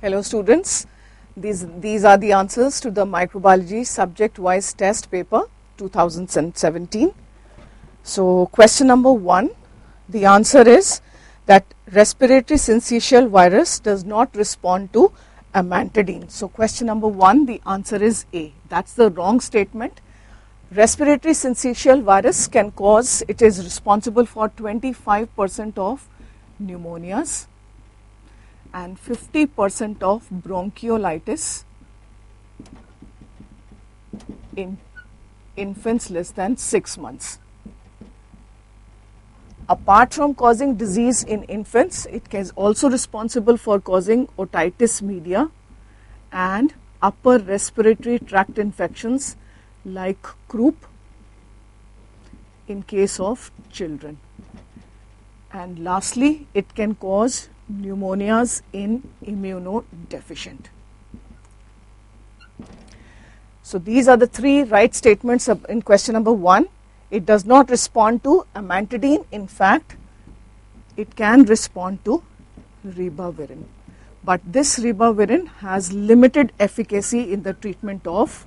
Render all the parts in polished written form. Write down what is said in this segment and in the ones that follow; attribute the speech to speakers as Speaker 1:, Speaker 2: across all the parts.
Speaker 1: Hello students, these are the answers to the microbiology subject wise test paper 2017. So question number 1, the answer is that respiratory syncytial virus does not respond to amantadine. So question number 1, the answer is A. That's the wrong statement. Respiratory syncytial virus can cause, it is responsible for 25% of pneumonias and 50% of bronchiolitis in infants less than 6 months. Apart from causing disease in infants, it is also responsible for causing otitis media and upper respiratory tract infections like croup in case of children. And lastly, it can cause pneumonias in immunodeficient. So these are the 3 right statements in question number 1. It does not respond to amantadine. In fact, it can respond to ribavirin. But this ribavirin has limited efficacy in the treatment of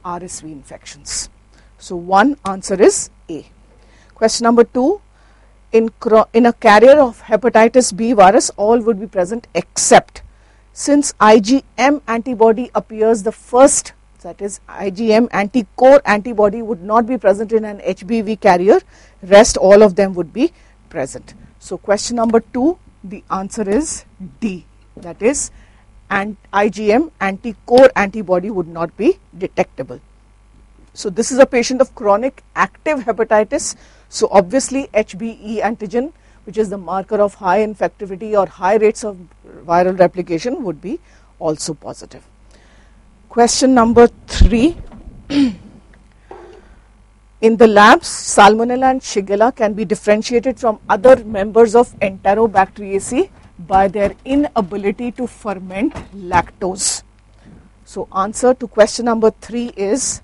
Speaker 1: RSV infections. So one answer is A. Question number 2. In a carrier of hepatitis B virus, all would be present except, since IgM antibody appears the first, that is IgM anti-core antibody would not be present in an HBV carrier, rest all of them would be present. So question number 2, the answer is D, that is IgM anti-core antibody would not be detectable. So this is a patient of chronic active hepatitis. So obviously HBe antigen, which is the marker of high infectivity or high rates of viral replication, would be also positive. Question number 3. In the labs, Salmonella and Shigella can be differentiated from other members of Enterobacteriaceae by their inability to ferment lactose. So answer to question number 3 is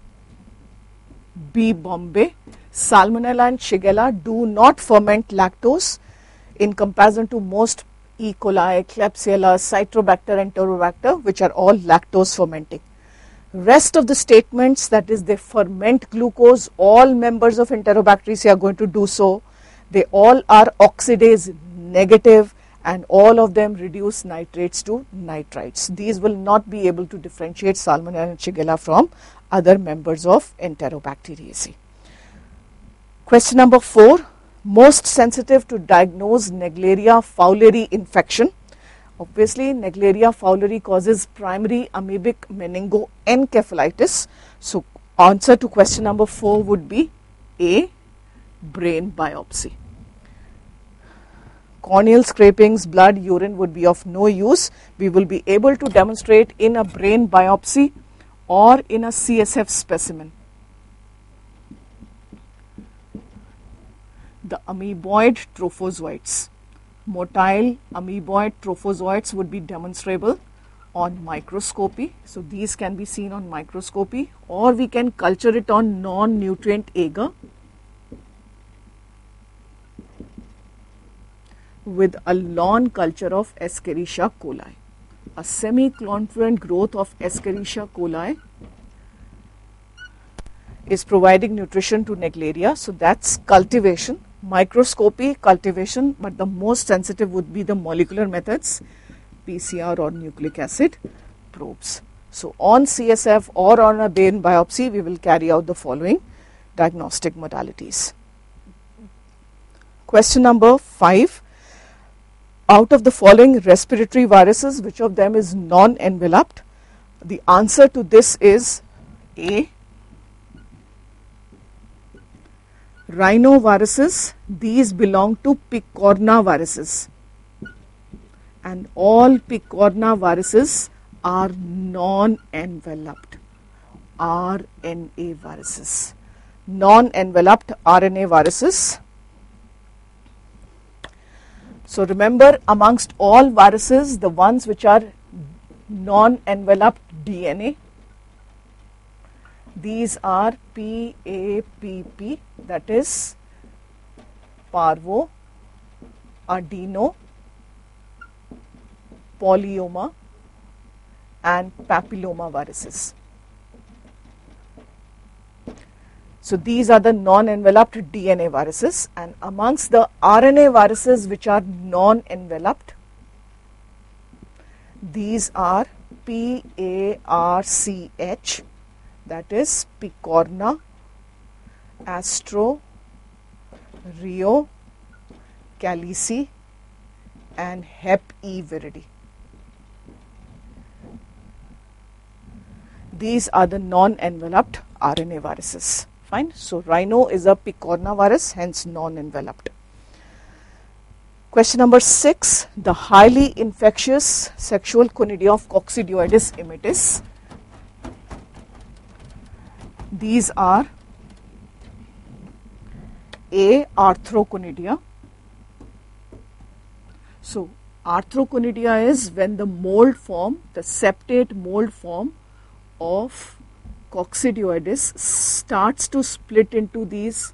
Speaker 1: B, Bombay. Salmonella and Shigella do not ferment lactose in comparison to most E. coli, Klebsiella, Citrobacter, Enterobacter, which are all lactose fermenting. Rest of the statements, that is they ferment glucose, all members of Enterobacteriaceae are going to do so. They all are oxidase negative and all of them reduce nitrates to nitrites. These will not be able to differentiate Salmonella and Shigella from other members of Enterobacteriaceae. Question number 4, most sensitive to diagnose Naegleria fowleri infection. Obviously, Naegleria fowleri causes primary amoebic meningoencephalitis. So answer to question number 4 would be A, brain biopsy. Corneal scrapings, blood, urine would be of no use. We will be able to demonstrate in a brain biopsy or in a CSF specimen. The amoeboid trophozoites, motile amoeboid trophozoites would be demonstrable on microscopy. So these can be seen on microscopy, or we can culture it on non-nutrient agar with a lawn culture of Escherichia coli. A semi-confluent growth of Escherichia coli is providing nutrition to Naegleria. So that's cultivation. Microscopy, cultivation, but the most sensitive would be the molecular methods, PCR or nucleic acid probes. So on CSF or on a brain biopsy, we will carry out the following diagnostic modalities. Question number 5. Out of the following respiratory viruses, which of them is non-enveloped? The answer to this is A, rhinoviruses. These belong to picorna viruses, and all picorna viruses are non-enveloped RNA viruses. Non-enveloped RNA viruses. So remember, amongst all viruses, the ones which are non-enveloped DNA, these are PAPP, that is parvo, adeno, polyoma, and papillomaviruses. So these are the non-enveloped DNA viruses, and amongst the RNA viruses which are non-enveloped, these are PARCH, that is Picorna, Astro, Rio, Calici and Hep E viridi. These are the non-enveloped RNA viruses. Fine. So rhino is a picorna virus, hence non-enveloped. Question number 6. The highly infectious sexual conidia of Coccidioides immitis. These are A. Arthroconidia. So arthroconidia is when the mold form, the septate mold form of Coccidioides starts to split into these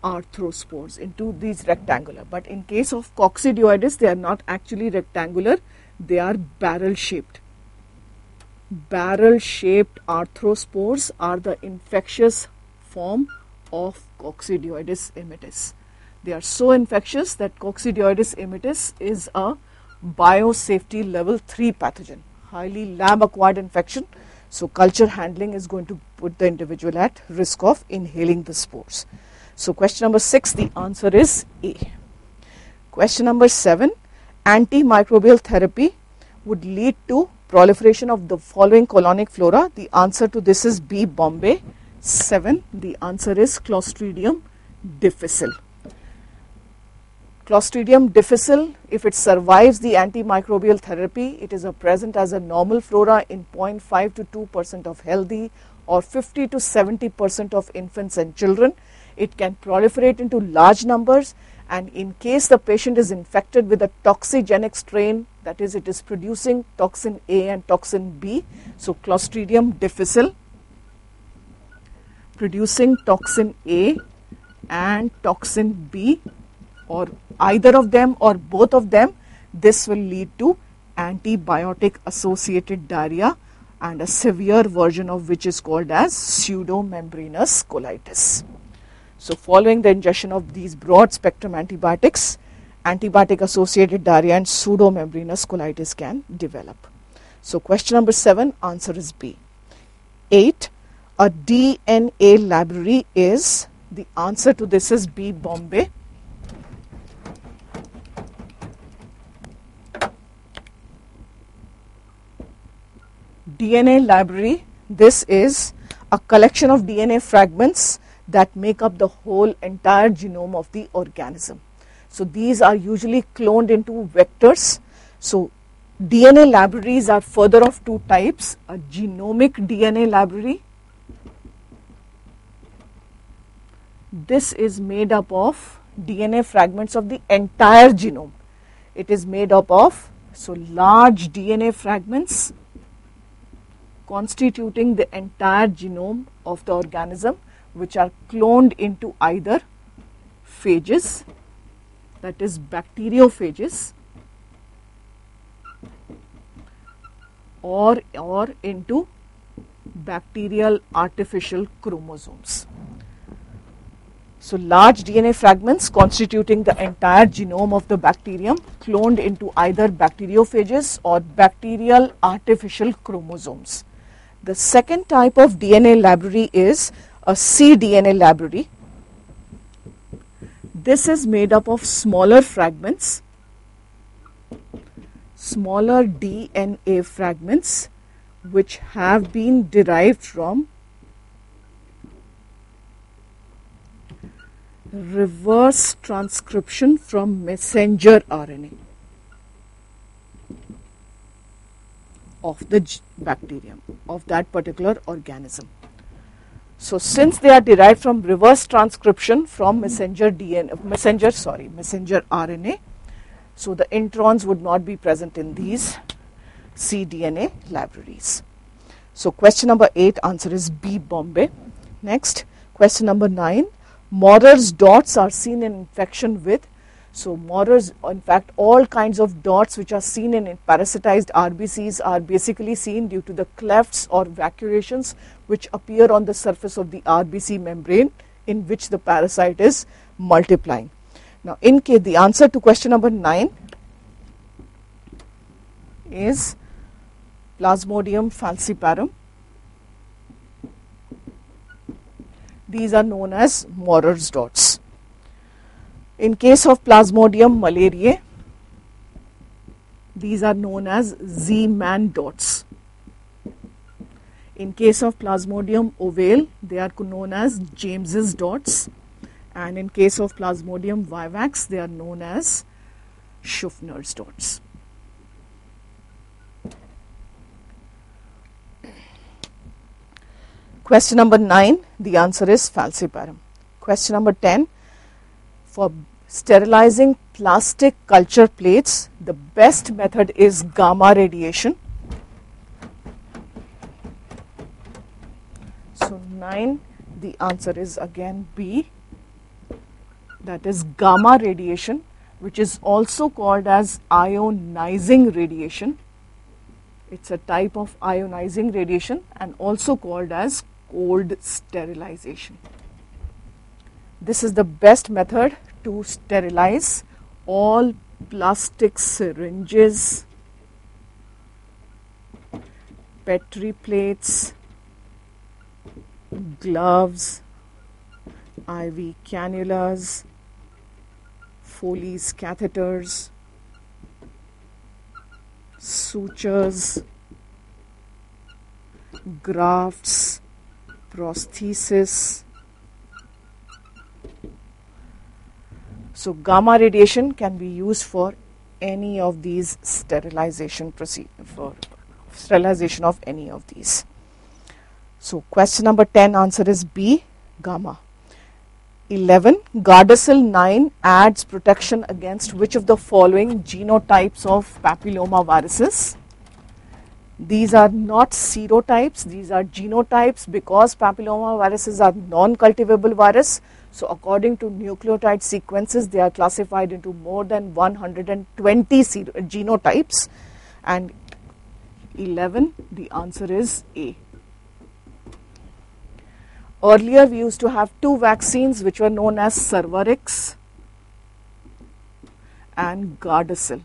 Speaker 1: arthrospores, into these rectangular. But in case of Coccidioides, they are not actually rectangular, they are barrel shaped. Barrel shaped arthrospores are the infectious form of Coccidioides immitis. They are so infectious that Coccidioides immitis is a biosafety level 3 pathogen, highly lab acquired infection. So culture handling is going to put the individual at risk of inhaling the spores. So question number 6, the answer is A. Question number 7, antimicrobial therapy would lead to proliferation of the following colonic flora. The answer to this is B. Bombay. 7, the answer is Clostridium difficile. Clostridium difficile, if it survives the antimicrobial therapy, it is present as a normal flora in 0.5 to 2% of healthy or 50 to 70% of infants and children. It can proliferate into large numbers, and in case the patient is infected with a toxigenic strain, that is, it is producing toxin A and toxin B. So Clostridium difficile producing toxin A and toxin B, or either of them or both of them, this will lead to antibiotic associated diarrhea, and a severe version of which is called as pseudomembranous colitis. So following the ingestion of these broad spectrum antibiotics, antibiotic associated diarrhea and pseudomembranous colitis can develop. So question number 7, answer is B. 8, a DNA library is, the answer to this is B. Bombay. DNA library, this is a collection of DNA fragments that make up the whole entire genome of the organism. So these are usually cloned into vectors. So DNA libraries are further of two types: a genomic DNA library. This is made up of DNA fragments of the entire genome. It is made up of large DNA fragments constituting the entire genome of the organism, which are cloned into either phages, that is bacteriophages, or into bacterial artificial chromosomes. So large DNA fragments constituting the entire genome of the bacterium, cloned into either bacteriophages or bacterial artificial chromosomes. The second type of DNA library is a cDNA library. This is made up of smaller fragments, smaller DNA fragments which have been derived from reverse transcription from messenger RNA of the bacterium, of that particular organism. So since they are derived from reverse transcription from messenger RNA, so the introns would not be present in these cDNA libraries. So question number 8, answer is B. Bombay. Next, question number 9. Morer's dots are seen in infection with So Maurer's, in fact, all kinds of dots which are seen in parasitized RBCs are basically seen due to the clefts or vacuolations which appear on the surface of the RBC membrane in which the parasite is multiplying. Now, in case the answer to question number 9 is Plasmodium falciparum. These are known as Maurer's dots. In case of Plasmodium malariae, these are known as Z-man dots. In case of Plasmodium ovale, they are known as James's dots. And in case of Plasmodium vivax, they are known as Schuffner's dots. Question number 9, the answer is falciparum. Question number 10, for sterilizing plastic culture plates, the best method is gamma radiation. So 9, the answer is again B, that is gamma radiation, which is also called as ionizing radiation. It's a type of ionizing radiation and also called as cold sterilization. This is the best method to sterilize all plastic syringes, Petri plates, gloves, IV cannulas, Foley's catheters, sutures, grafts, prosthesis. So gamma radiation can be used for any of these sterilization for sterilization of any of these. So question number 10 answer is B, gamma. 11, Gardasil 9 adds protection against which of the following genotypes of papillomaviruses? These are not serotypes, these are genotypes because papillomaviruses are non-cultivable virus. So according to nucleotide sequences, they are classified into more than 120 genotypes. And 11, the answer is A. Earlier we used to have two vaccines which were known as Cervarix and Gardasil.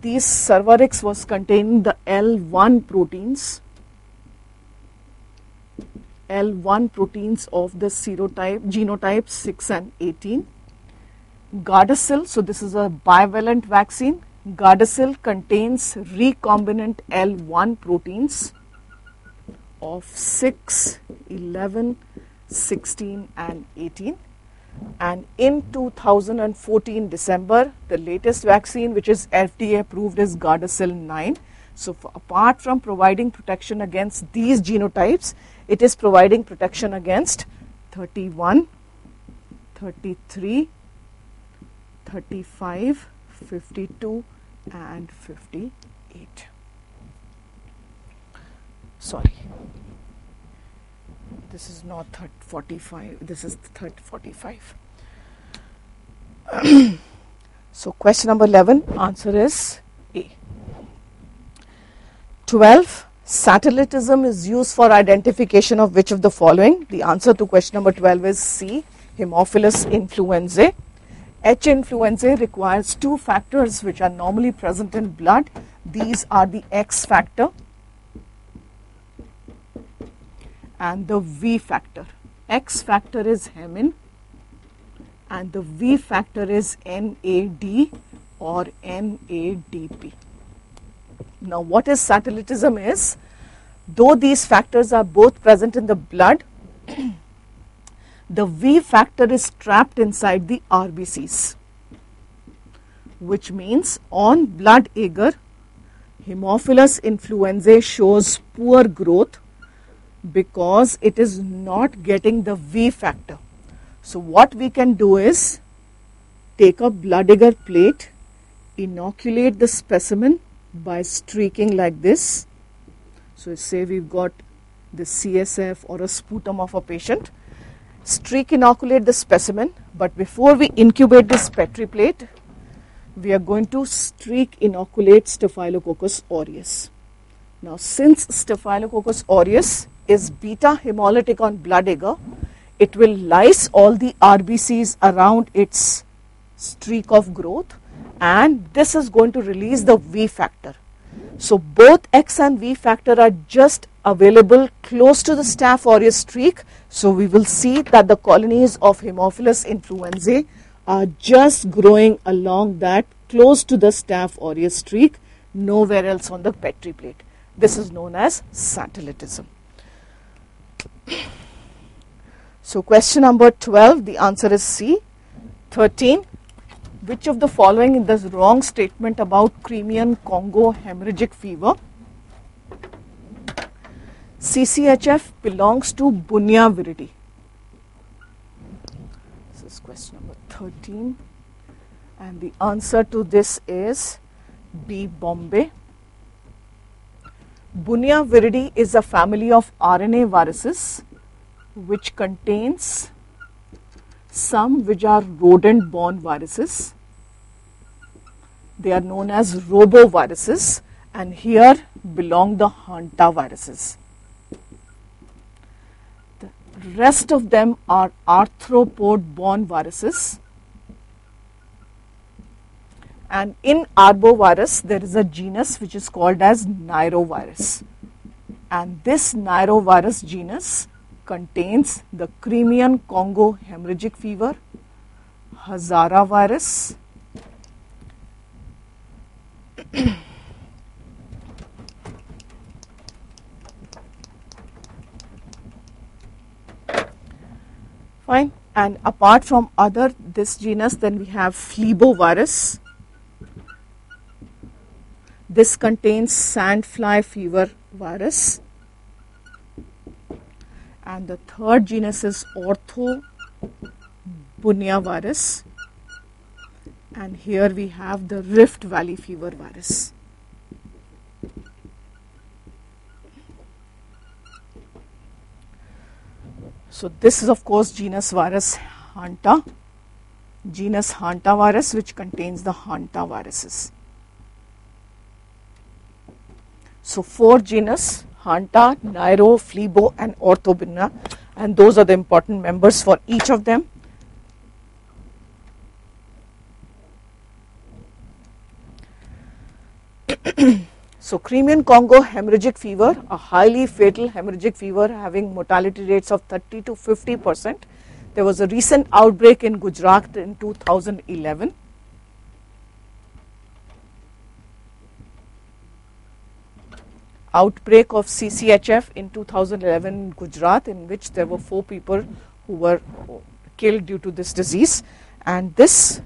Speaker 1: These Cervarix was containing the L1 proteins. L1 proteins of the serotype, genotype 6 and 18. Gardasil, so this is a bivalent vaccine. Gardasil contains recombinant L1 proteins of 6, 11, 16 and 18. And in 2014 December, the latest vaccine which is FDA approved is Gardasil 9. So apart from providing protection against these genotypes, it is providing protection against 31, 33, 35, 52 and 58. Sorry, this is not 45, this is 45. So question number 11, answer is A. 12, satellitism is used for identification of which of the following? The answer to question number 12 is C, Haemophilus influenzae. H. influenzae requires two factors which are normally present in blood. These are the X factor and the V factor. X factor is hemin and the V factor is NAD or NADP. Now what is satellitism is, though these factors are both present in the blood, the V factor is trapped inside the RBCs, which means on blood agar, Haemophilus influenzae shows poor growth because it is not getting the V factor. So what we can do is take a blood agar plate, inoculate the specimen by streaking like this. So say we've got the CSF or a sputum of a patient, streak inoculate the specimen, but before we incubate this Petri plate, we are going to streak inoculate Staphylococcus aureus. Now, since Staphylococcus aureus is beta hemolytic on blood agar, it will lyse all the RBCs around its streak of growth, and this is going to release the V factor. So both X and V factor are just available close to the Staph aureus streak. So we will see that the colonies of Haemophilus influenzae are just growing along that close to the Staph aureus streak, nowhere else on the Petri plate. This is known as satellitism. So question number 12, the answer is C. 13, which of the following is the wrong statement about Crimean Congo hemorrhagic fever? CCHF belongs to Bunia viridae. This is question number 13, and the answer to this is B. Bombay. Bunia viridae is a family of RNA viruses which contains some which are rodent-borne viruses. They are known as roboviruses, and here belong the hantaviruses. The rest of them are arthropod-borne viruses. And in arbovirus, there is a genus which is called as Nairovirus. And this Nairovirus genus contains the Crimean Congo hemorrhagic fever, Hazara virus, fine. And apart from this genus, then we have Phlebovirus. This contains sandfly fever virus. And the third genus is Orthobunia virus. And here we have the Rift Valley fever virus. So this is of course genus virus Hanta, genus Hantavirus, which contains the hantaviruses. So 4 genus: Hanta, Nairo, Phlebo and Orthobunia, and those are the important members for each of them. So Crimean Congo hemorrhagic fever, a highly fatal hemorrhagic fever having mortality rates of 30 to 50%. There was a recent outbreak in Gujarat in 2011. Outbreak of CCHF in 2011 in Gujarat, in which there were 4 people who were killed due to this disease. And this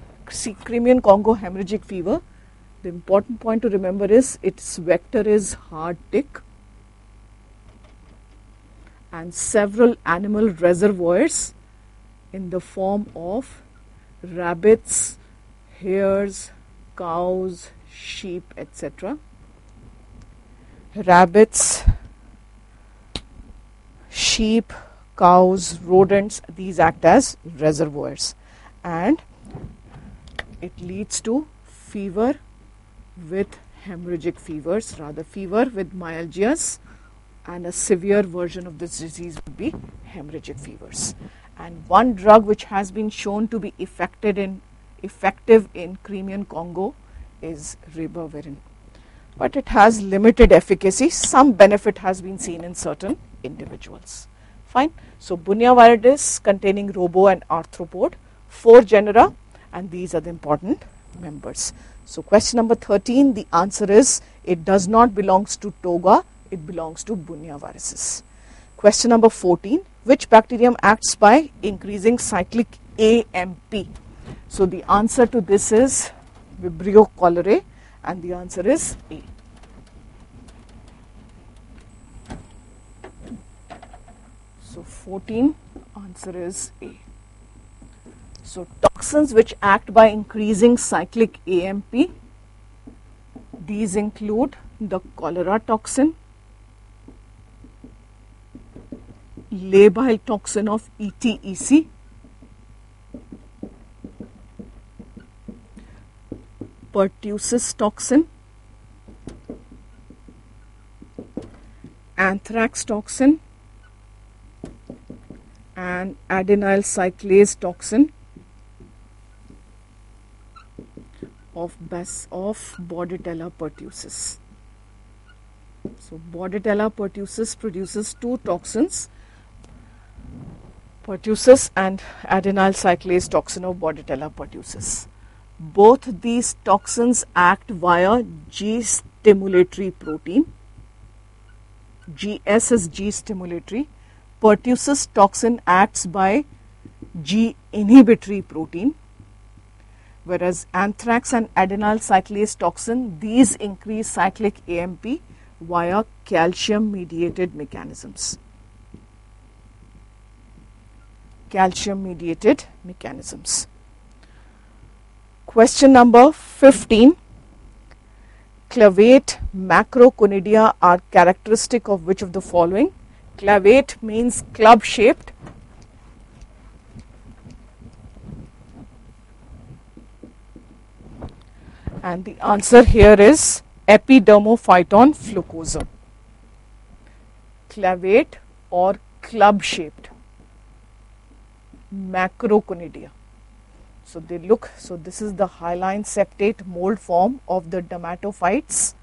Speaker 1: Crimean Congo hemorrhagic fever, the important point to remember is its vector is hard tick, and several animal reservoirs in the form of rabbits, hares, cows, sheep, etc. Rabbits, sheep, cows, rodents, these act as reservoirs, and it leads to fever with hemorrhagic fevers, rather fever with myalgias, and a severe version of this disease would be hemorrhagic fevers. And one drug which has been shown to be effective in Crimean Congo is ribavirin, but it has limited efficacy. Some benefit has been seen in certain individuals. Fine. So Bunia viridis containing robo and arthropod, 4 genera, and these are the important members. So question number 13, the answer is it does not belongs to toga, it belongs to Bunia viruses. Question number 14, which bacterium acts by increasing cyclic AMP? So the answer to this is Vibrio cholerae, and the answer is A. So 14, answer is A. So toxins which act by increasing cyclic AMP, these include the cholera toxin, labile toxin of ETEC, pertussis toxin, anthrax toxin, and adenyl cyclase toxin of Bordetella pertussis. So Bordetella pertussis produces two toxins, pertussis and adenyl cyclase toxin of Bordetella pertussis. Both these toxins act via G-stimulatory protein. GS is G-stimulatory. Pertussis toxin acts by G-inhibitory protein, whereas anthrax and adenyl cyclase toxin, these increase cyclic AMP via calcium-mediated mechanisms. Calcium-mediated mechanisms. Question number 15. Clavate macroconidia are characteristic of which of the following? Clavate means club shaped. And the answer here is Epidermophyton flocosum. Clavate or club shaped macroconidia. So they look, so this is the hyaline septate mold form of the dermatophytes.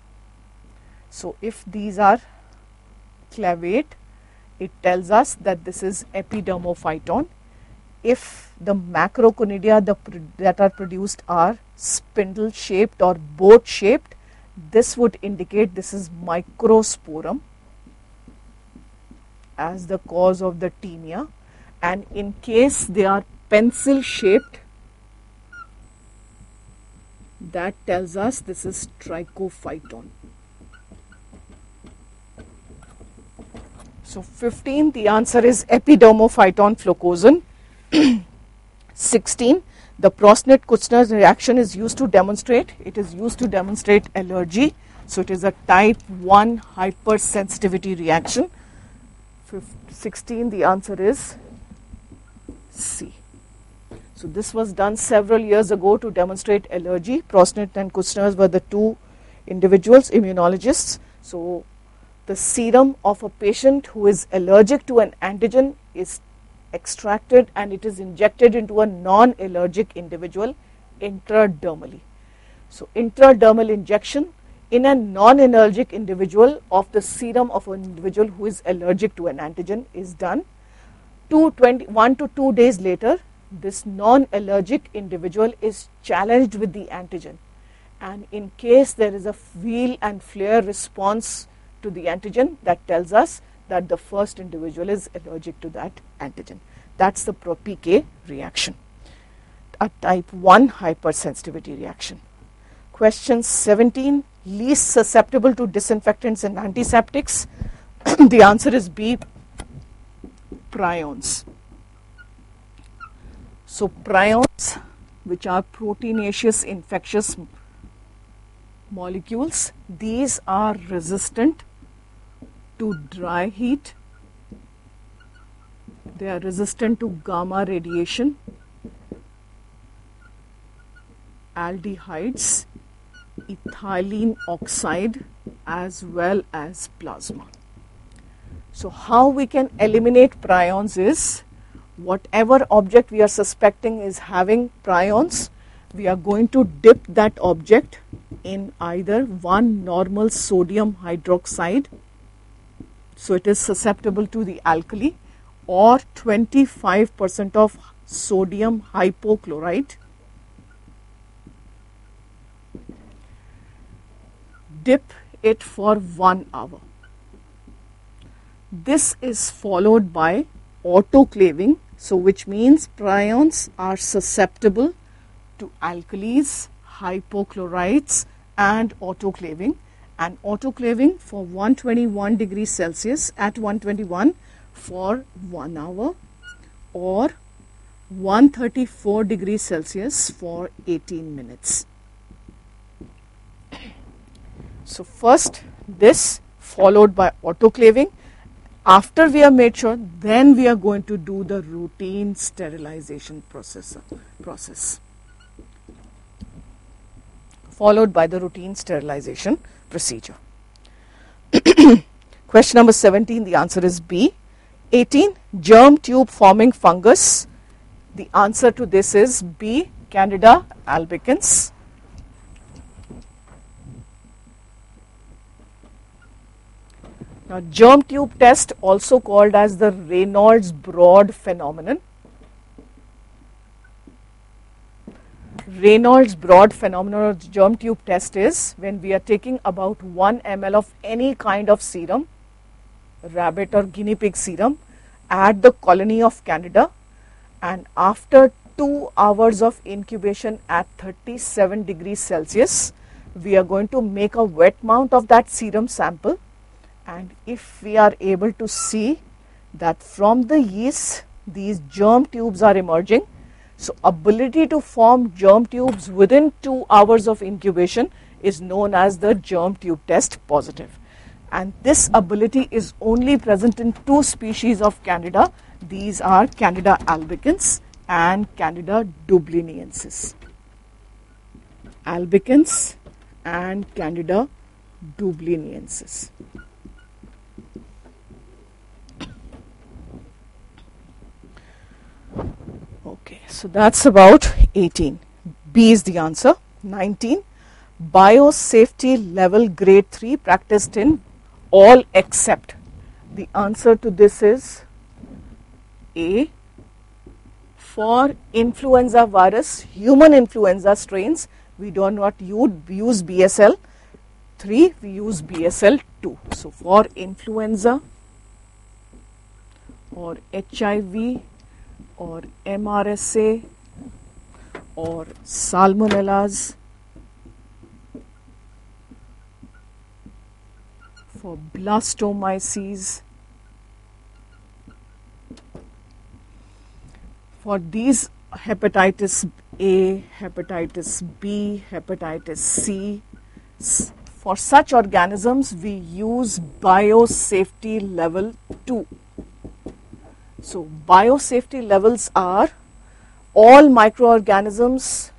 Speaker 1: So if these are clavate, it tells us that this is Epidermophyton. If the macroconidia that are produced are spindle shaped or boat shaped, this would indicate this is Microsporum as the cause of the tinea, and in case they are pencil shaped, that tells us this is Trichophyton. So 15, the answer is Epidermophyton flocosum. 16, the Prosnett-Kutzner reaction is used to demonstrate, it is used to demonstrate allergy. So it is a type 1 hypersensitivity reaction. 16, the answer is C. So this was done several years ago to demonstrate allergy. Prosnett and Kutzner were the two individuals, immunologists. So the serum of a patient who is allergic to an antigen is extracted and it is injected into a non-allergic individual intradermally. So intradermal injection in a non-allergic individual of the serum of an individual who is allergic to an antigen is done. 1 to 2 days later, this non-allergic individual is challenged with the antigen, and in case there is a wheal and flare response to the antigen, that tells us that the first individual is allergic to that antigen. That's the ProPK reaction, a type 1 hypersensitivity reaction. Question 17, least susceptible to disinfectants and antiseptics. The answer is B, prions. So prions, which are proteinaceous infectious molecules, these are resistant to dry heat, they are resistant to gamma radiation, aldehydes, ethylene oxide, as well as plasma. So how we can eliminate prions is, whatever object we are suspecting is having prions, we are going to dip that object in either 1 normal sodium hydroxide, so it is susceptible to the alkali, or 25% of sodium hypochlorite. Dip it for 1 hour. This is followed by autoclaving, so which means prions are susceptible to alkalis, hypochlorites, and autoclaving. And autoclaving for 121 degrees Celsius at 121 for 1 hour, or 134 degrees Celsius for 18 minutes. So first this, followed by autoclaving, After we have made sure, then we are going to do the routine sterilization process followed by the routine sterilization procedure. Question number 17, the answer is B. 18, germ tube forming fungus. The answer to this is B, Candida albicans. Now, germ tube test, also called as the Reynolds Broad phenomenon. Reynolds Broad phenomenon or germ tube test is when we are taking about 1 ml of any kind of serum, rabbit or guinea pig serum, at the colony of Candida, and after 2 hours of incubation at 37 degrees Celsius, we are going to make a wet mount of that serum sample. And if we are able to see that from the yeast these germ tubes are emerging, so ability to form germ tubes within 2 hours of incubation is known as the germ tube test positive. And this ability is only present in 2 species of Candida. These are Candida albicans and Candida dubliniensis. Albicans and Candida dubliniensis. Okay, so that's about 18. B is the answer. 19, biosafety level grade 3 practiced in all except. The answer to this is A. For influenza virus, human influenza strains, we do not use BSL 3, we use BSL 2. So, for influenza or HIV or MRSA or salmonellas, for blastomyces, for these hepatitis A, hepatitis B, hepatitis C, for such organisms we use biosafety level 2. So, biosafety levels are all microorganisms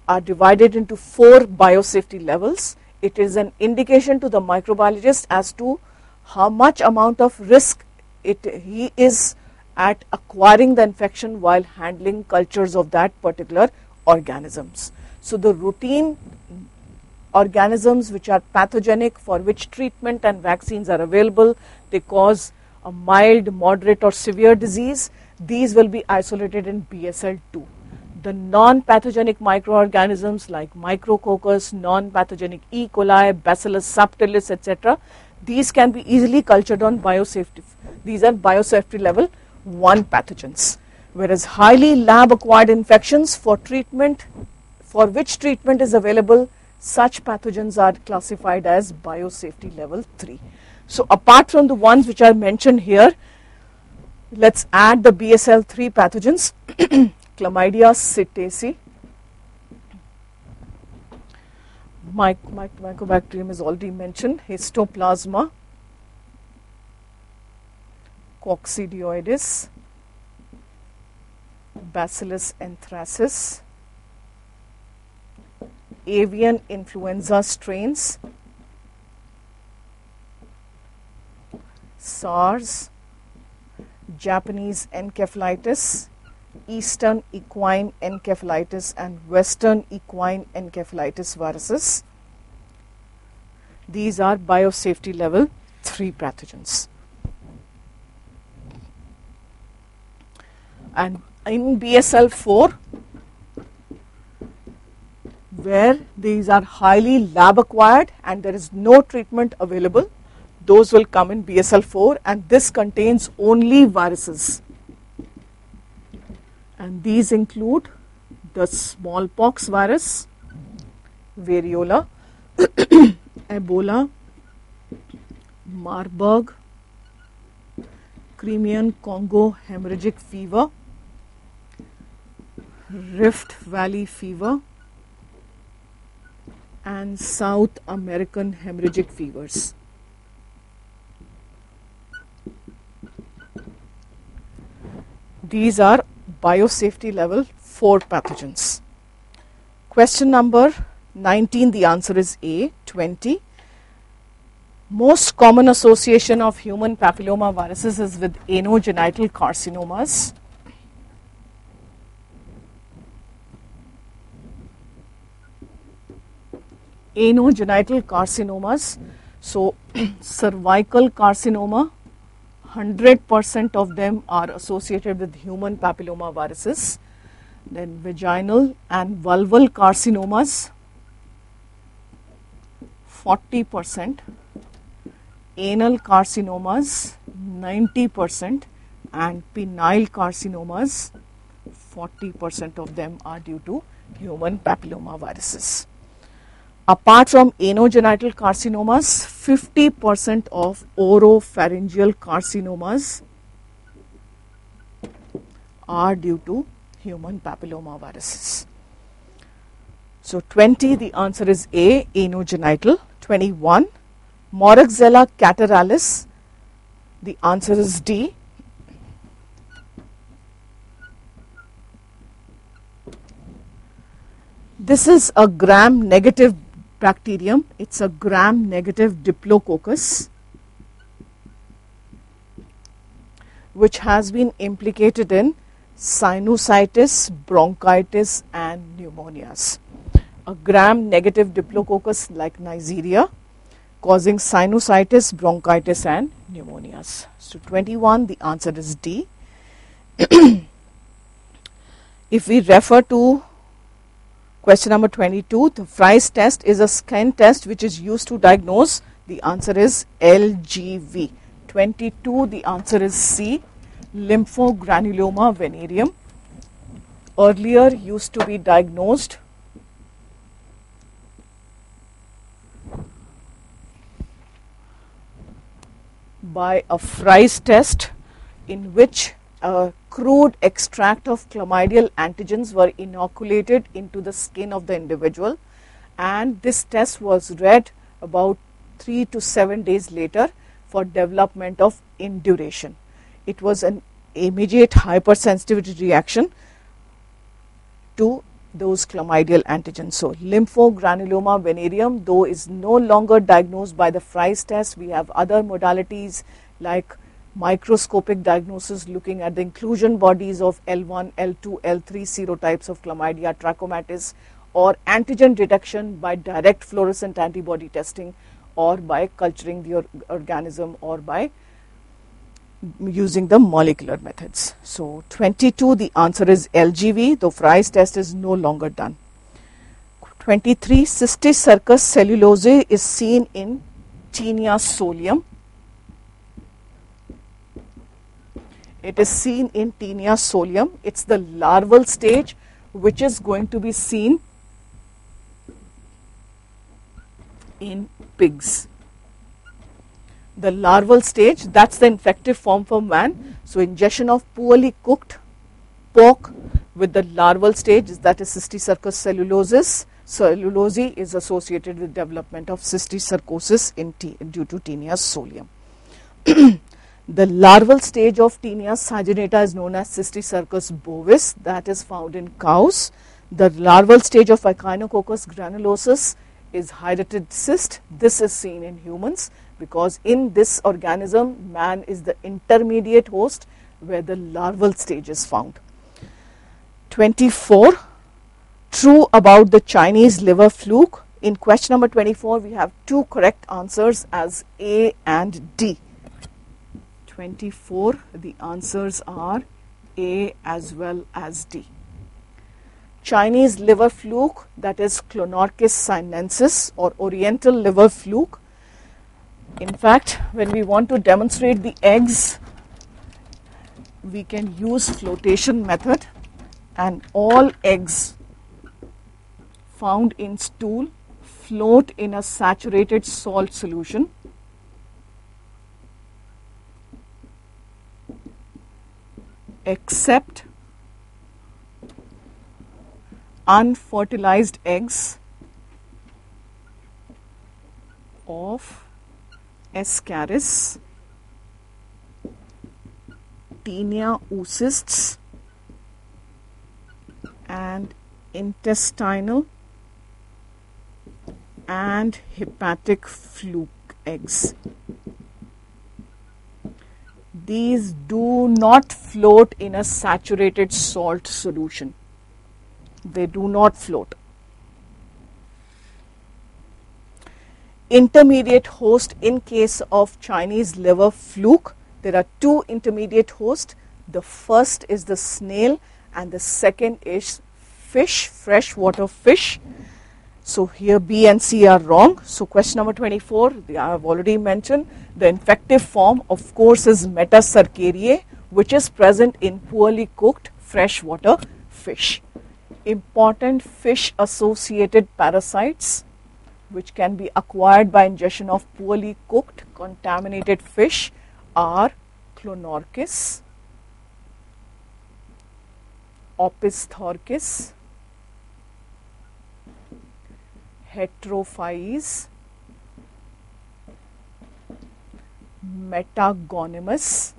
Speaker 1: are divided into 4 biosafety levels. It is an indication to the microbiologist as to how much amount of risk he is at acquiring the infection while handling cultures of that particular organisms. So, the routine organisms which are pathogenic, for which treatment and vaccines are available, they cause a mild, moderate or severe disease, these will be isolated in BSL-2. The non-pathogenic microorganisms like Micrococcus, non-pathogenic E. coli, Bacillus subtilis, etc., these can be easily cultured on biosafety. These are biosafety level 1 pathogens. Whereas highly lab acquired infections for treatment, for which treatment is available, such pathogens are classified as biosafety level 3. So, apart from the ones which are mentioned here, let's add the BSL-3 pathogens. Chlamydia psittaceae, Mycobacterium is already mentioned, Histoplasma, Coccidioides, Bacillus anthracis, avian influenza strains, SARS, Japanese encephalitis, Eastern equine encephalitis and Western equine encephalitis viruses. These are biosafety level 3 pathogens. And in BSL-4, where these are highly lab acquired and there is no treatment available, those will come in BSL-4, and this contains only viruses. And these include the smallpox virus, variola, Ebola, Marburg, Crimean Congo hemorrhagic fever, Rift Valley fever, and South American hemorrhagic fevers. These are biosafety level 4 pathogens. Question number 19, the answer is A. 20. Most common association of human papilloma viruses is with anogenital carcinomas. Anogenital carcinomas. So, cervical carcinoma, 100% of them are associated with human papilloma viruses. Then vaginal and vulval carcinomas, 40%. Anal carcinomas, 90%. And penile carcinomas, 40% of them are due to human papilloma viruses. Apart from anogenital carcinomas, 50% of oropharyngeal carcinomas are due to human papilloma viruses. So 20, the answer is A, anogenital. 21, Moraxella catarrhalis, the answer is D. This is a gram-negative bacterium. It's a gram-negative Diplococcus, which has been implicated in sinusitis, bronchitis, and pneumonias. A gram-negative Diplococcus like Neisseria, causing sinusitis, bronchitis, and pneumonias. So 21, the answer is D. If we refer to question number 22, the Fry's test is a skin test which is used to diagnose. The answer is LGV. 22, the answer is C, lymphogranuloma venereum. Earlier used to be diagnosed by a Fry's test, in which a crude extract of chlamydial antigens were inoculated into the skin of the individual, and this test was read about 3 to 7 days later for development of induration. It was an immediate hypersensitivity reaction to those chlamydial antigens. So lymphogranuloma venereum, though, is no longer diagnosed by the Fry's test. We have other modalities like microscopic diagnosis looking at the inclusion bodies of L1, L2, L3 serotypes of Chlamydia trachomatis, or antigen detection by direct fluorescent antibody testing, or by culturing the organism, or by using the molecular methods. So 22, the answer is LGV, though Fry's test is no longer done. 23, Cysticercus cellulose is seen in Taenia solium. It is seen in Taenia solium. It's the larval stage which is going to be seen in pigs. The larval stage, that's the infective form for man. So ingestion of poorly cooked pork with the larval stage, that is Cysticercus cellulose, is associated with development of cysticercosis due to Taenia solium. The larval stage of Taenia saginata is known as Cysticercus bovis, that is found in cows. The larval stage of Echinococcus granulosus is hydatid cyst. This is seen in humans, because in this organism, man is the intermediate host where the larval stage is found. 24, true about the Chinese liver fluke. In question number 24, we have two correct answers as A and D. 24, the answers are A as well as D. Chinese liver fluke, that is Clonorchis sinensis or oriental liver fluke. In fact, when we want to demonstrate the eggs, we can use flotation method, and all eggs found in stool float in a saturated salt solution. Except unfertilized eggs of Ascaris, Taenia oocysts, and intestinal and hepatic fluke eggs. These do not float in a saturated salt solution. They do not float. Intermediate host in case of Chinese liver fluke, there are two intermediate hosts. The first is the snail and the second is fish, freshwater fish. So here B and C are wrong. So question number 24, I have already mentioned, the infective form of course is Metacercariae, which is present in poorly cooked freshwater fish. Important fish associated parasites which can be acquired by ingestion of poorly cooked contaminated fish are Clonorchis, Opisthochus, Heterophyes, Metagonimus,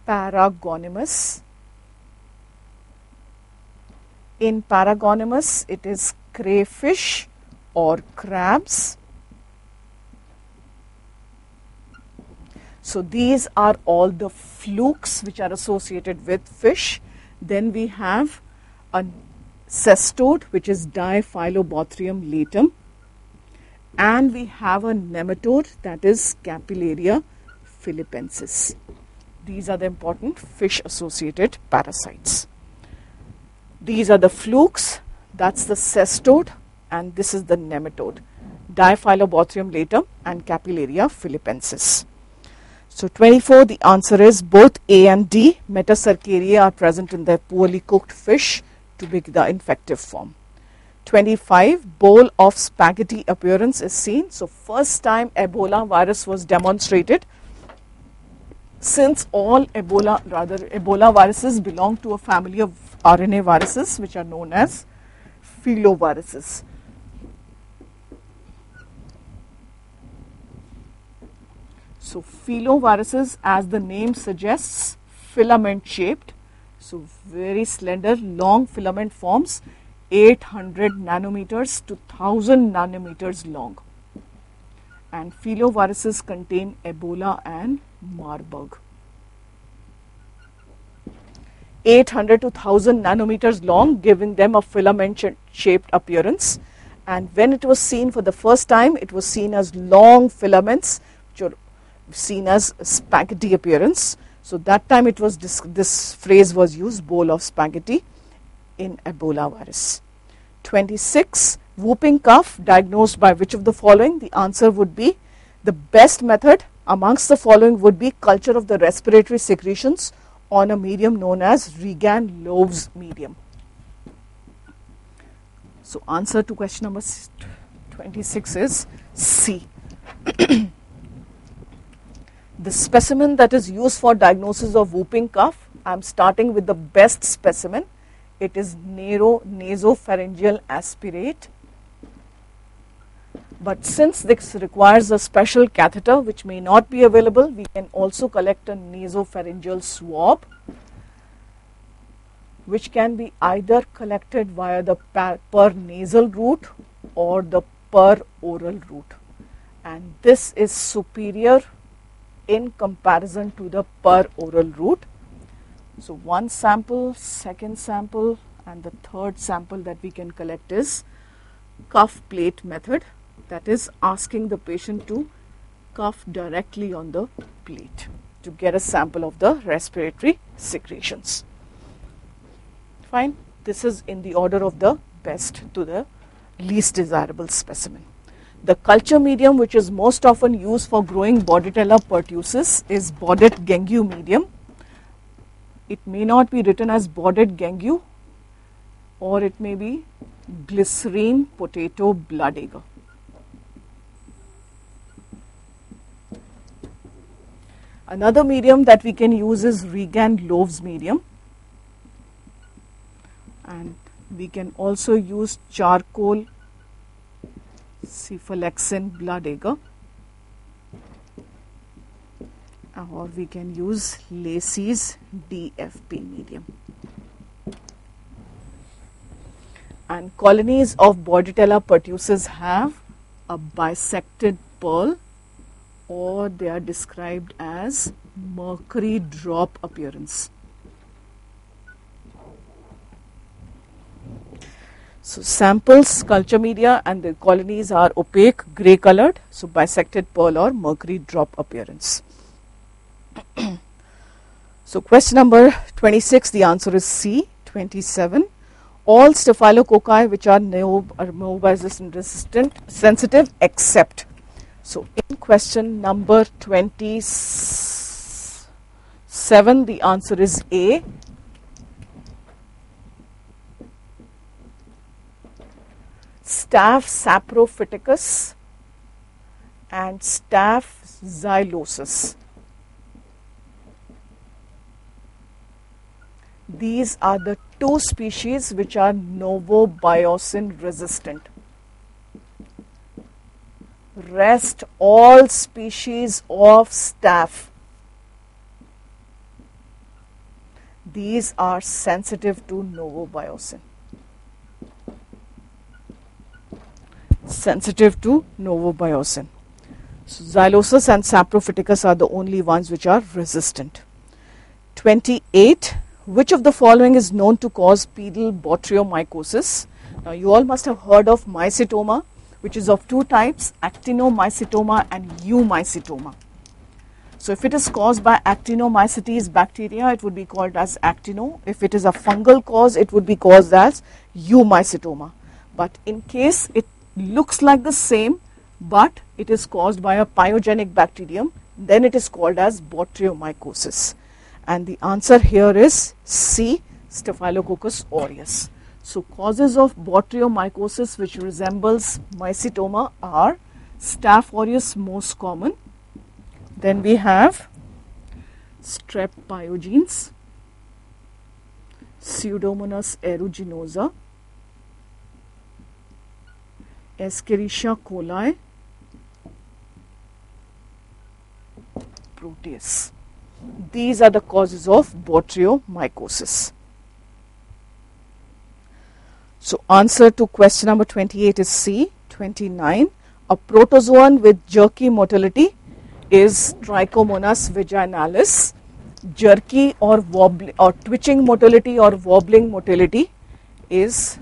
Speaker 1: Paragonimus. In Paragonimus, it is crayfish or crabs. So these are all the flukes which are associated with fish. Then we have a cestode, which is Diphyllobothrium latum, and we have a nematode, that is Capillaria philippensis. These are the important fish associated parasites. These are the flukes, that's the cestode, and this is the nematode, Diphyllobothrium latum and Capillaria philippensis. So 24, the answer is both A and D. Metacercariae are present in the poorly cooked fish to be the infective form. 25, bowl of spaghetti appearance is seen. So first time Ebola virus was demonstrated. Since all Ebola viruses belong to a family of RNA viruses which are known as filoviruses. So filoviruses, as the name suggests, filament shaped. So very slender, long filament forms, 800 nanometers to 1000 nanometers long. And filoviruses contain Ebola and Marburg. 800 to 1000 nanometers long, giving them a filament shaped appearance. And when it was seen for the first time, it was seen as long filaments, which are seen as spaghetti appearance. So that time it was this phrase was used, bowl of spaghetti, in Ebola virus. 26, whooping cough diagnosed by which of the following? The answer would be, the best method amongst the following would be culture of the respiratory secretions on a medium known as Regan-Loves medium. So answer to question number 26 is C. The specimen that is used for diagnosis of whooping cough, I am starting with the best specimen. It is nasopharyngeal aspirate. But since this requires a special catheter which may not be available, we can also collect a nasopharyngeal swab, which can be either collected via the per nasal route or the per oral route. And this is superior in comparison to the per oral route. So one sample, second sample, and the third sample that we can collect is cuff plate method, that is asking the patient to cough directly on the plate to get a sample of the respiratory secretions. Fine, this is in the order of the best to the least desirable specimen. The culture medium which is most often used for growing Bordetella pertussis is Bordet gangue medium. It may not be written as Bordet gangue, or it may be glycerine potato blood agar. Another medium that we can use is Regan-Loves medium, and we can also use charcoal cephalexin blood agar, or we can use Lacey's DFP medium. And colonies of Bordetella pertussis have a bisected pearl, or they are described as mercury drop appearance. So samples, culture media and the colonies are opaque, grey colored, so bisected pearl or mercury drop appearance. So question number 26, the answer is C. 27. All staphylococci which are neobiosyn sensitive except. So in question number 27, the answer is A. Staph saprophyticus and Staph xylosus. These are the two species which are novobiosyn resistant. Rest all species of staph, these are sensitive to novobiosyn. Sensitive to novobiosyn. So xylosus and saprophyticus are the only ones which are resistant. 28. Which of the following is known to cause pedal botryoomycosis? Now you all must have heard of mycetoma, which is of two types, actinomycetoma and eumycetoma. So if it is caused by actinomycetes bacteria, it would be called as actino. If it is a fungal cause, it would be caused as eumycetoma. But in case it looks like the same, but it is caused by a pyogenic bacterium, then it is called as botryoomycosis. And the answer here is C, Staphylococcus aureus. So causes of botryoomycosis which resembles mycetoma are Staph aureus most common. Then we have strep pyogenes, Pseudomonas aeruginosa, Escherichia coli, Proteus. These are the causes of botryoomycosis. So answer to question number 28 is C. 29. A protozoan with jerky motility is Trichomonas vaginalis. Jerky or wobbling or twitching motility or wobbling motility is,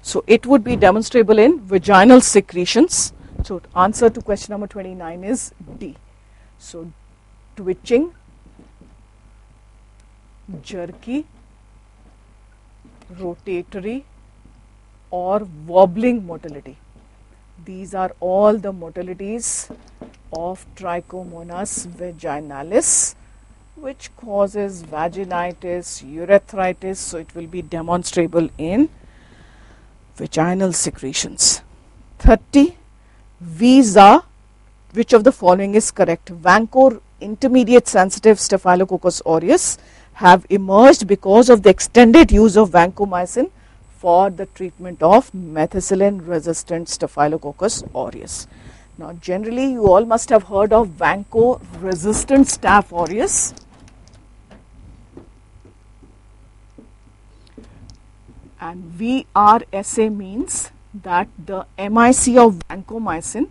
Speaker 1: so it would be demonstrable in vaginal secretions. So answer to question number 29 is D. So twitching, jerky, rotatory or wobbling motility. These are all the motilities of Trichomonas vaginalis which causes vaginitis, urethritis. So it will be demonstrable in vaginal secretions. 30. Visa. Which of the following is correct? Vancomycin intermediate sensitive Staphylococcus aureus have emerged because of the extended use of vancomycin for the treatment of methicillin resistant Staphylococcus aureus. Now generally you all must have heard of vanco resistant Staph aureus. And VRSA means that the MIC of vancomycin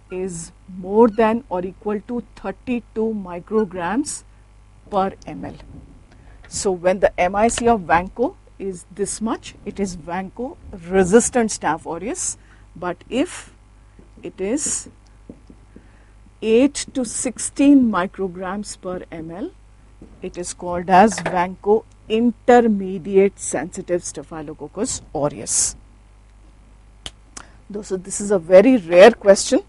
Speaker 1: is more than or equal to 32 micrograms per ml. So when the MIC of vanco is this much, it is vanco resistant Staph aureus. But if it is 8 to 16 micrograms per ml, it is called as vanco intermediate sensitive Staphylococcus aureus. So this is a very rare question.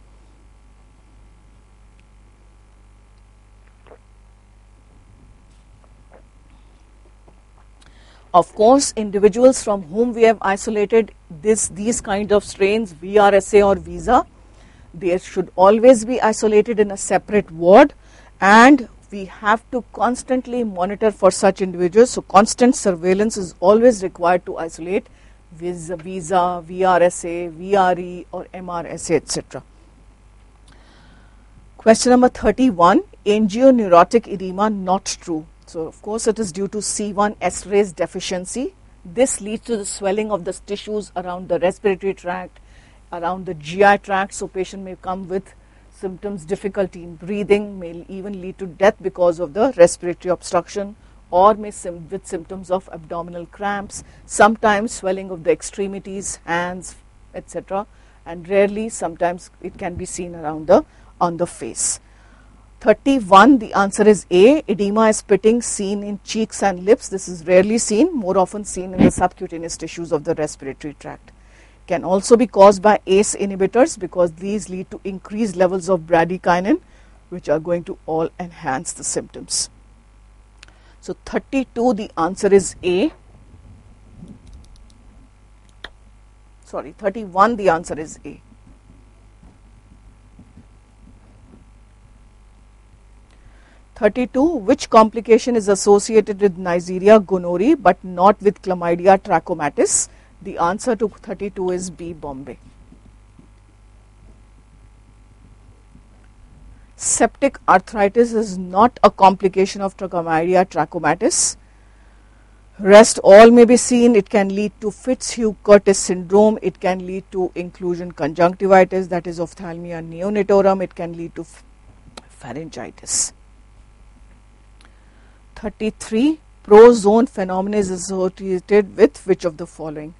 Speaker 1: Of course, individuals from whom we have isolated these kind of strains, VRSA or Visa, they should always be isolated in a separate ward, and we have to constantly monitor for such individuals. So constant surveillance is always required to isolate Visa, VRSA, VRE or MRSA, etc. Question number 31, angioneurotic edema not true. So of course it is due to C1 esterase deficiency. This leads to the swelling of the tissues around the respiratory tract, around the GI tract, so patient may come with symptoms, difficulty in breathing, may even lead to death because of the respiratory obstruction, or may with symptoms of abdominal cramps, sometimes swelling of the extremities, hands, etc. And rarely, sometimes it can be seen around on the face. 31, the answer is A. Edema is pitting seen in cheeks and lips. This is rarely seen, more often seen in the subcutaneous tissues of the respiratory tract. Can also be caused by ACE inhibitors because these lead to increased levels of bradykinin, which are going to all enhance the symptoms. So 32, the answer is A. Sorry, 31, the answer is A. 32, which complication is associated with Neisseria gonorrhoeae but not with Chlamydia trachomatis? The answer to 32 is B, Bombay. Septic arthritis is not a complication of Chlamydia trachomatis. Rest all may be seen. It can lead to Fitzhugh-Curtis syndrome. It can lead to inclusion conjunctivitis, that is ophthalmia neonatorum. It can lead to pharyngitis. 33, prozone phenomenon is associated with which of the following?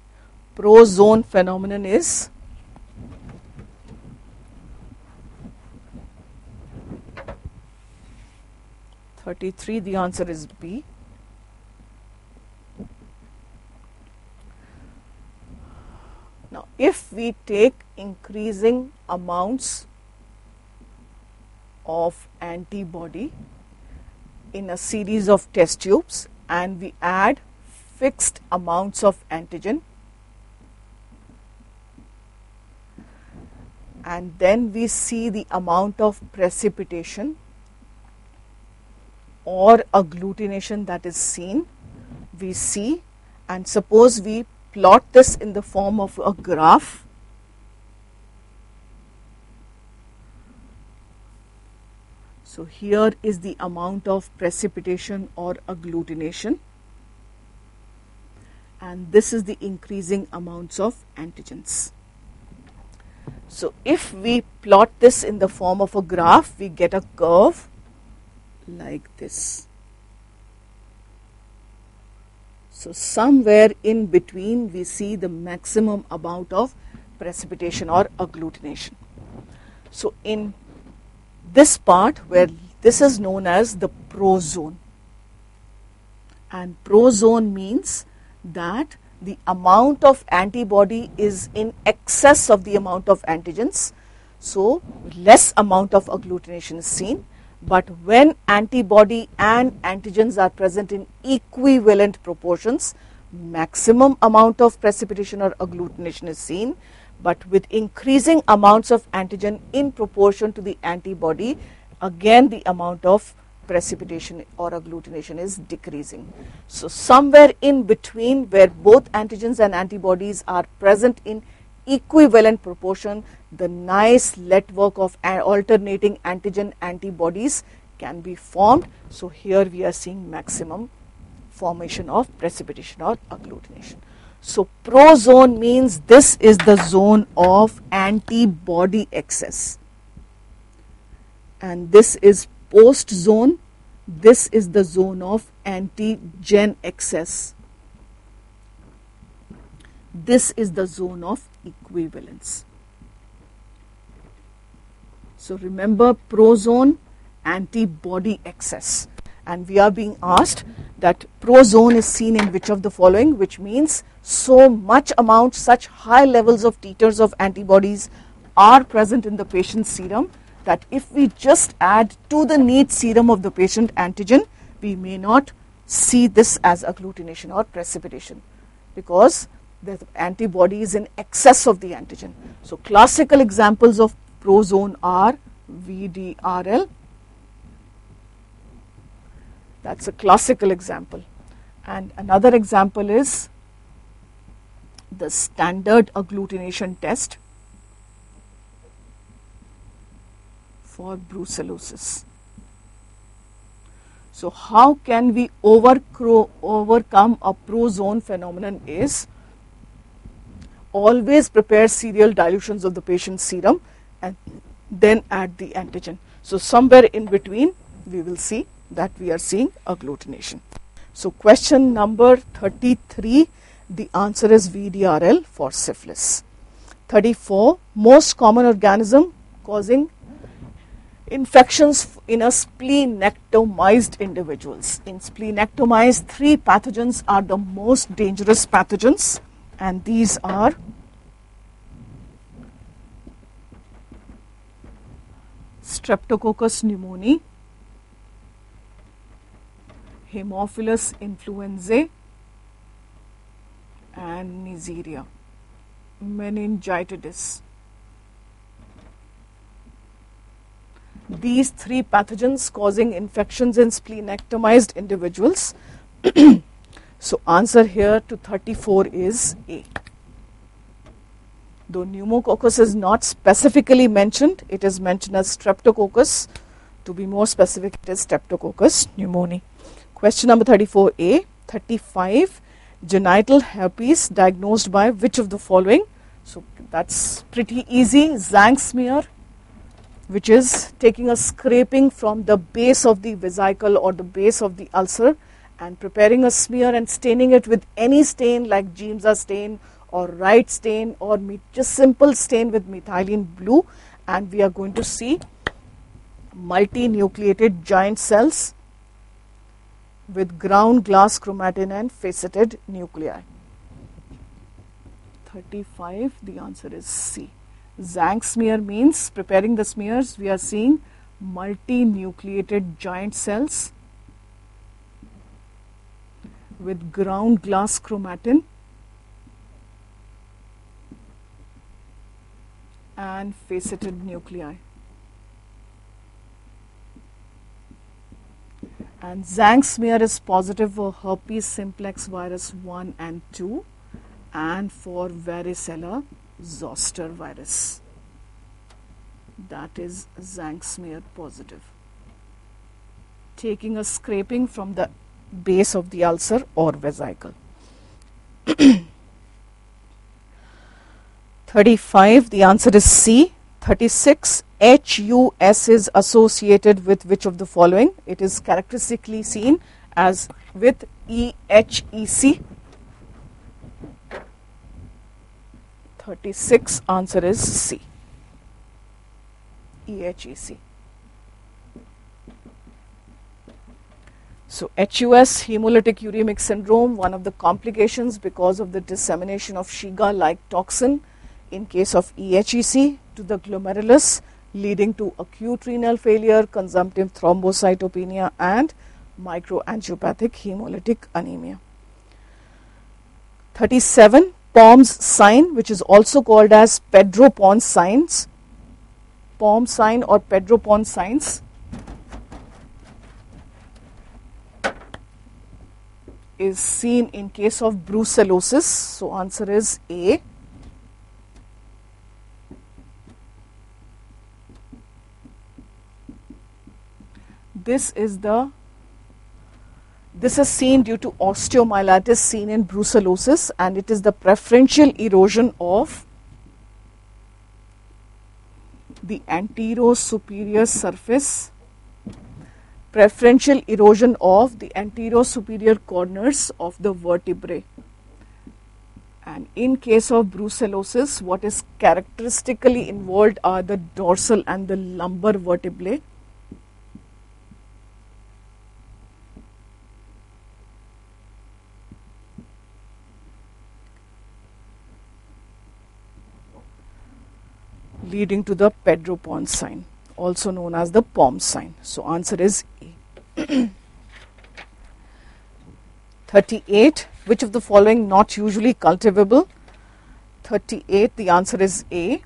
Speaker 1: Prozone phenomenon is the answer is B. Now, if we take increasing amounts of antibody in a series of test tubes and we add fixed amounts of antigen, and then we see the amount of precipitation or agglutination that is seen, we see, and suppose we plot this in the form of a graph. So here is the amount of precipitation or agglutination, and this is the increasing amounts of antigens. So if we plot this in the form of a graph, we get a curve like this. So somewhere in between we see the maximum amount of precipitation or agglutination. So in this part where this is known as the prozone, and prozone means that the amount of antibody is in excess of the amount of antigens, so less amount of agglutination is seen. But when antibody and antigens are present in equivalent proportions, maximum amount of precipitation or agglutination is seen. But with increasing amounts of antigen in proportion to the antibody, again the amount of precipitation or agglutination is decreasing. So somewhere in between, where both antigens and antibodies are present in equivalent proportion, the nice network of alternating antigen antibodies can be formed. So here we are seeing maximum formation of precipitation or agglutination. So prozone means this is the zone of antibody excess, and this is post zone. This is the zone of antigen excess. This is the zone of equivalence. So remember, prozone, antibody excess, and we are being asked that prozone is seen in which of the following, which means so much amount, such high levels of titers of antibodies are present in the patient's serum that if we just add to the neat serum of the patient antigen, we may not see this as agglutination or precipitation because the antibody is in excess of the antigen. So classical examples of prozone are VDRL. That's a classical example. And another example is the standard agglutination test for brucellosis. So how can we overcome a prozone phenomenon is always prepare serial dilutions of the patient's serum and then add the antigen. So somewhere in between we will see that we are seeing agglutination. So question number 33, the answer is VDRL for syphilis. 34, most common organism causing infections in a splenectomized individuals. In splenectomized, 3 pathogens are the most dangerous pathogens, and these are Streptococcus pneumoniae, Haemophilus influenzae, and Neisseria meningitidis. These 3 pathogens causing infections in splenectomized individuals. So answer here to 34 is A. Though pneumococcus is not specifically mentioned, it is mentioned as streptococcus. To be more specific, it is Streptococcus pneumoniae. Question number 34A. 35, genital herpes diagnosed by which of the following? So that's pretty easy. Zank smear, which is taking a scraping from the base of the vesicle or the base of the ulcer and preparing a smear and staining it with any stain like Giemsa stain or Wright stain or just simple stain with methylene blue, and we are going to see multinucleated giant cells with ground glass chromatin and faceted nuclei. 35, the answer is C. Zank smear means preparing the smears. We are seeing multinucleated giant cells with ground glass chromatin and faceted nuclei. And Zank smear is positive for herpes simplex virus 1 and 2 and for varicella zoster virus. That is Zank smear positive. Taking a scraping from the base of the ulcer or vesicle. 35, the answer is C. 36, HUS is associated with which of the following? It is characteristically seen as with EHEC. 36, answer is C. EHEC. So HUS, hemolytic uremic syndrome, one of the complications because of the dissemination of Shiga-like toxin in case of EHEC to the glomerulus, leading to acute renal failure, consumptive thrombocytopenia and microangiopathic hemolytic anemia. 37, POMS sign, which is also called as Pedro-Pons signs. POMS sign or Pedro-Pons signs is seen in case of brucellosis. So answer is A. This is seen due to osteomyelitis seen in brucellosis, and it is the preferential erosion of the anterosuperior surface, preferential erosion of the anterosuperior corners of the vertebrae. And in case of brucellosis, what is characteristically involved are the dorsal and the lumbar vertebrae. Leading to the Pedro-Pons sign, also known as the POMS sign. So answer is A. 38, which of the following not usually cultivable? 38, the answer is A.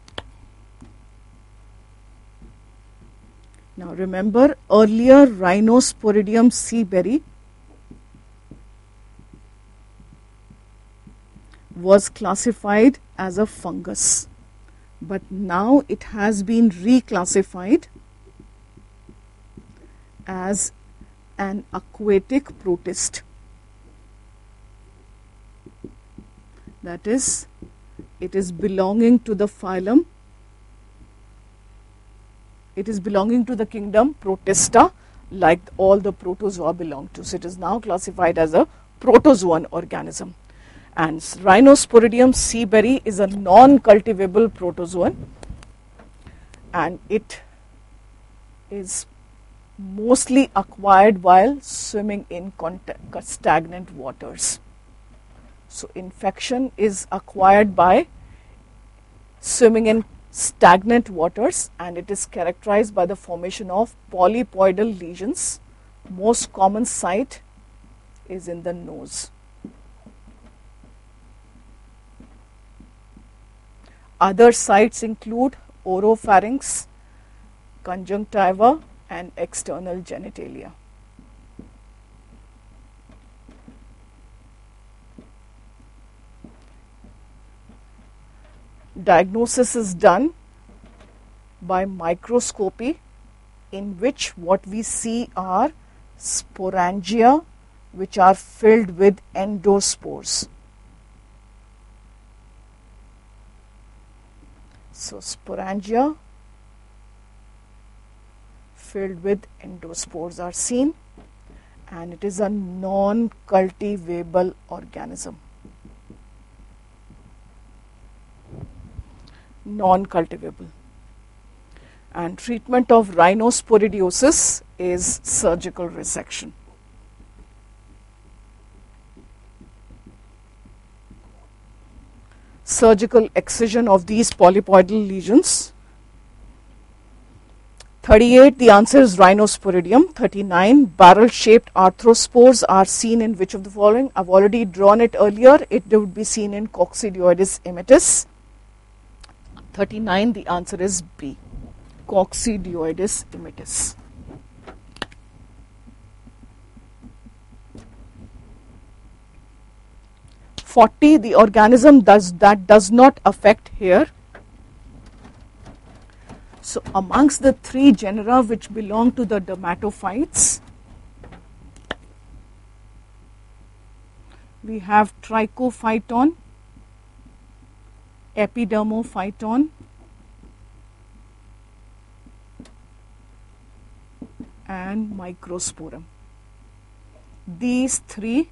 Speaker 1: Now remember earlier Rhinosporidium seaberry was classified as a fungus, but now it has been reclassified as an aquatic protist. That is, it is belonging to the phylum, it is belonging to the kingdom Protista, like all the protozoa belong to. So it is now classified as a protozoan organism. And Rhinosporidium seaberry is a non-cultivable protozoan, and it is mostly acquired while swimming in stagnant waters. So infection is acquired by swimming in stagnant waters, and it is characterized by the formation of polypoidal lesions. Most common site is in the nose. Other sites include oropharynx, conjunctiva, and external genitalia. Diagnosis is done by microscopy, in which what we see are sporangia, which are filled with endospores. So sporangia filled with endospores are seen, and it is a non-cultivable organism. Non-cultivable. And treatment of rhinosporidiosis is surgical resection. Surgical excision of these polypoidal lesions. 38, the answer is Rhinosporidium. 39, barrel-shaped arthrospores are seen in which of the following? I've already drawn it earlier. It would be seen in Coccidioides immitis. 39, the answer is B, Coccidioides immitis. The organism that does not affect hair. So amongst the three genera which belong to the dermatophytes, we have Trichophyton, Epidermophyton, and Microsporum. These three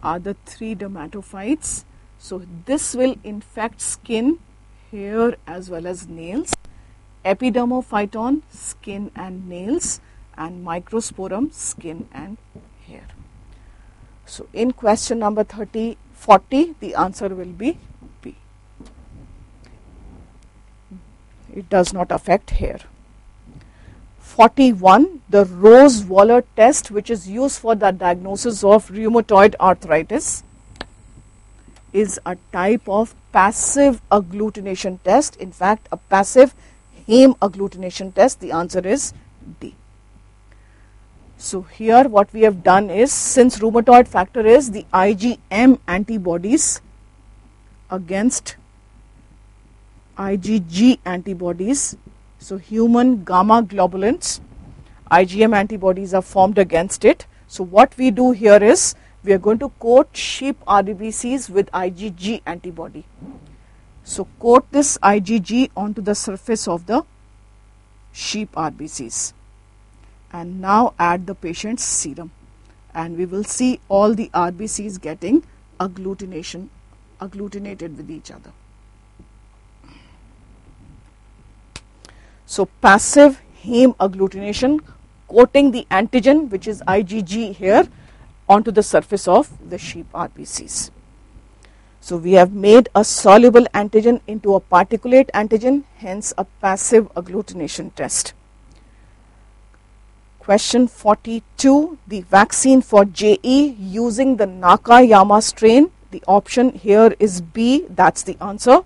Speaker 1: are the three dermatophytes. So this will infect skin, hair, as well as nails. Epidermophyton, skin and nails, and Microsporum, skin and hair. So in question number 40, the answer will be B. It does not affect hair. 41, the Rose-Waller test, which is used for the diagnosis of rheumatoid arthritis, is a type of passive agglutination test. In fact, a passive heme agglutination test. The answer is D. So here what we have done is, since rheumatoid factor is the IgM antibodies against IgG antibodies, so human gamma globulins, IgM antibodies are formed against it. So what we do here is, we are going to coat sheep RBCs with IgG antibody. So coat this IgG onto the surface of the sheep RBCs, and now add the patient's serum, and we will see all the RBCs getting agglutinated with each other. So passive heme agglutination, coating the antigen, which is IgG here, onto the surface of the sheep RBCs. So we have made a soluble antigen into a particulate antigen, hence a passive agglutination test. Question 42, the vaccine for JE using the Nakayama strain. The option here is B, that's the answer.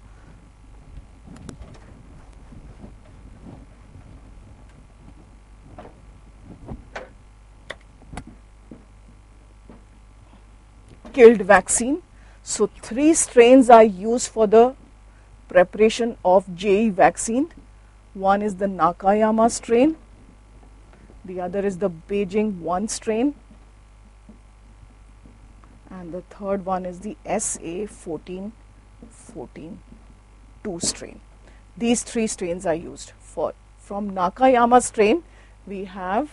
Speaker 1: Killed vaccine. So 3 strains are used for the preparation of JE vaccine. One is the Nakayama strain, the other is the Beijing 1 strain, and the third one is the SA14-14-2 strain. These 3 strains are used. From Nakayama strain, we have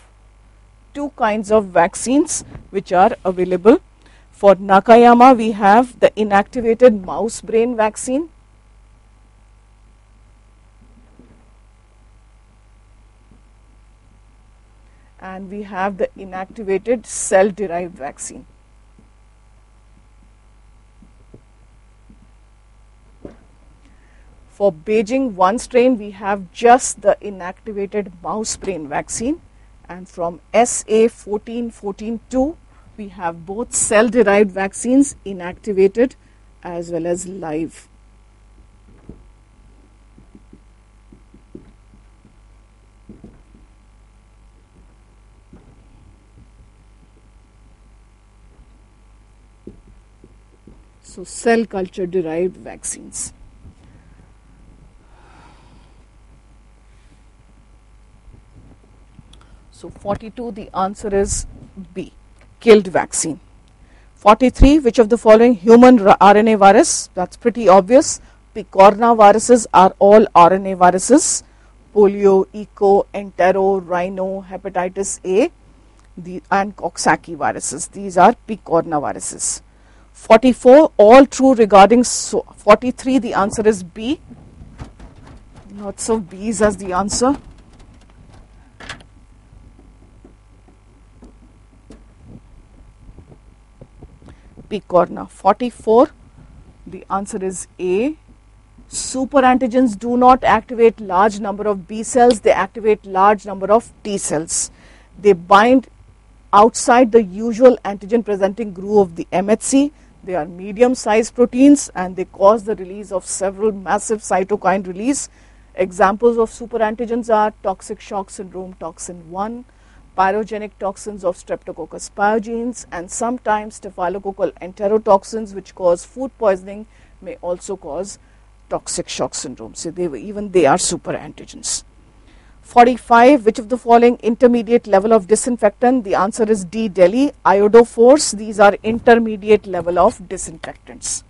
Speaker 1: 2 kinds of vaccines which are available. For Nakayama, we have the inactivated mouse brain vaccine, and we have the inactivated cell-derived vaccine. For Beijing 1 strain, we have just the inactivated mouse brain vaccine, and from SA14-14-2, we have both cell-derived vaccines, inactivated as well as live. So cell culture derived vaccines. So 42, the answer is B, killed vaccine. 43, which of the following human RNA virus? That's pretty obvious. Picorna viruses are all RNA viruses. Polio, Eco, Entero, Rhino, Hepatitis A, and Coxsackie viruses. These are Picorna viruses. 44, all true regarding 43, the answer is B. Lots of B's as the answer. Picorna. 44, the answer is A. Superantigens do not activate large number of B cells, they activate large number of T cells. They bind outside the usual antigen presenting groove of the MHC. They are medium sized proteins and they cause the release of several massive cytokine release. Examples of superantigens are toxic shock syndrome toxin 1, pyrogenic toxins of Streptococcus pyogenes, and sometimes staphylococcal enterotoxins which cause food poisoning may also cause toxic shock syndrome. So even they are superantigens. 45, which of the following intermediate level of disinfectant? The answer is D, Delhi. Iodophores, these are intermediate level of disinfectants.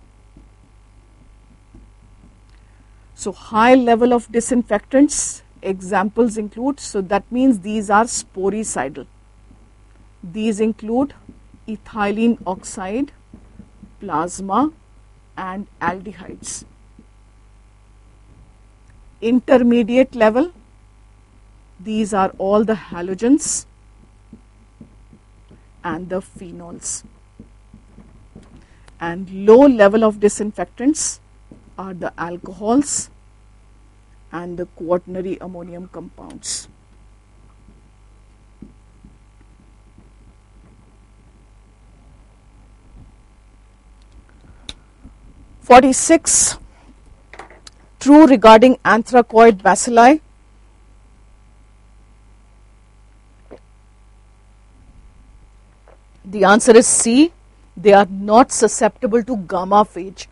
Speaker 1: So high level of disinfectants, examples include, so that means these are sporicidal. These include ethylene oxide, plasma, and aldehydes. Intermediate level, these are all the halogens and the phenols. And low level of disinfectants are the alcohols and the quaternary ammonium compounds. (46) True regarding anthracoid bacilli. The answer is C. They are not susceptible to gamma phage.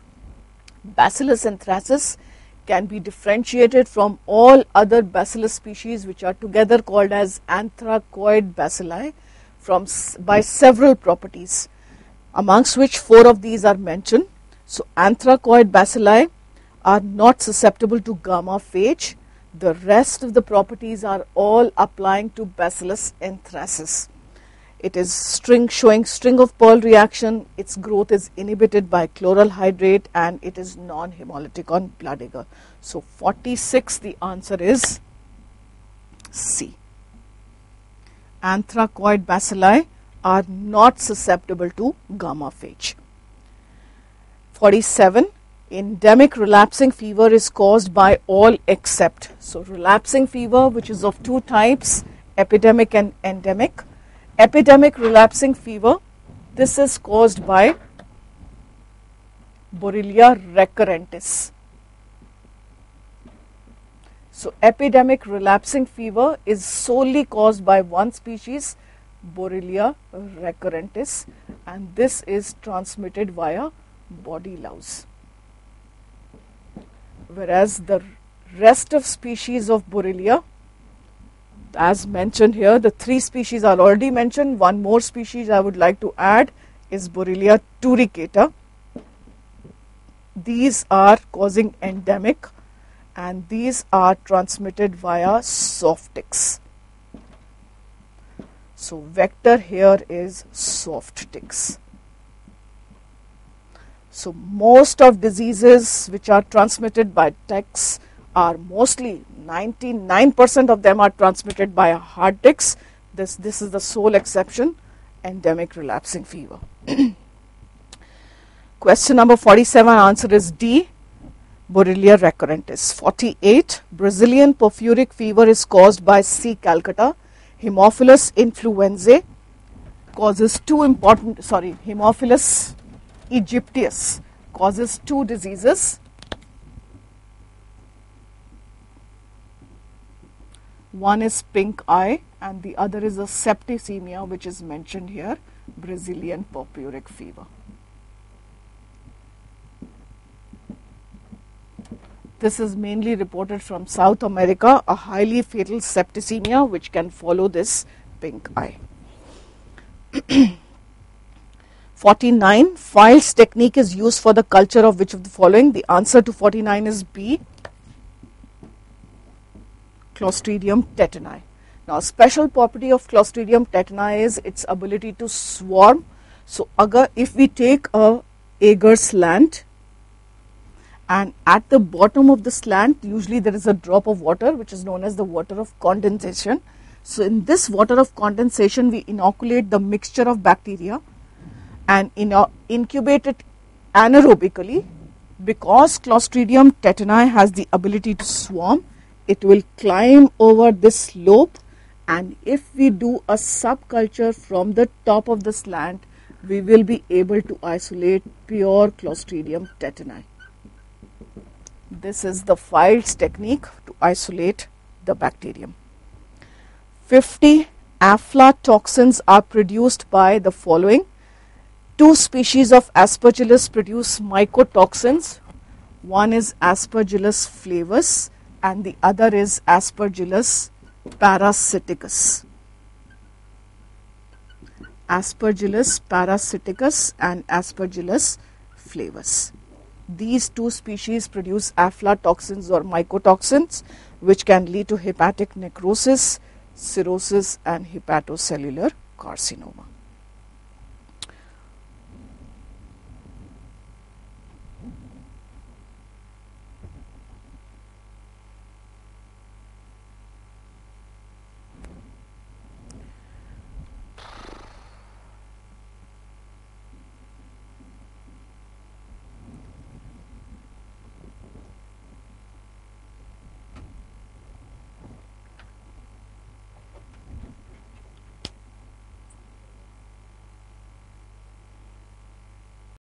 Speaker 1: Bacillus anthracis can be differentiated from all other bacillus species which are together called as anthracoid bacilli by several properties, amongst which 4 of these are mentioned. So anthracoid bacilli are not susceptible to gamma phage. The rest of the properties are all applying to Bacillus anthracis. It is showing string of pearl reaction, its growth is inhibited by chloral hydrate, and it is non-hemolytic on blood agar. So 46, the answer is C. Anthracoid bacilli are not susceptible to gamma phage. 47, endemic relapsing fever is caused by all except. So relapsing fever, which is of 2 types, epidemic and endemic. Epidemic relapsing fever, this is caused by Borrelia recurrentis. So epidemic relapsing fever is solely caused by one species, Borrelia recurrentis, and this is transmitted via body louse. Whereas the rest of species of Borrelia, as mentioned here, the 3 species are already mentioned. One more species I would like to add is Borrelia turricata. These are causing endemic, and these are transmitted via soft ticks. So vector here is soft ticks. So most of diseases which are transmitted by ticks are mostly 99% of them are transmitted by hard ticks. This is the sole exception, endemic relapsing fever. Question number 47, answer is D, Borrelia recurrentis. 48, Brazilian porphyric fever is caused by C. calcata. Haemophilus influenzae causes Haemophilus aegyptius causes 2 diseases. One is pink eye and the other is a septicemia, which is mentioned here, Brazilian porphyric fever. This is mainly reported from South America, a highly fatal septicemia which can follow this pink eye. 49, Fild's technique is used for the culture of which of the following? The answer to 49 is B, Clostridium tetani. Now, special property of Clostridium tetani is its ability to swarm. So, if we take a agar slant, and at the bottom of the slant usually there is a drop of water which is known as the water of condensation. So in this water of condensation we inoculate the mixture of bacteria and incubate it anaerobically. Because Clostridium tetani has the ability to swarm, it will climb over this slope, and if we do a subculture from the top of the slant, we will be able to isolate pure Clostridium tetani. This is the Fild's technique to isolate the bacterium. 50, aflatoxins are produced by the following. 2 species of Aspergillus produce mycotoxins. One is Aspergillus flavus and the other is Aspergillus parasiticus. Aspergillus parasiticus and Aspergillus flavus. These 2 species produce aflatoxins or mycotoxins which can lead to hepatic necrosis, cirrhosis and hepatocellular carcinoma.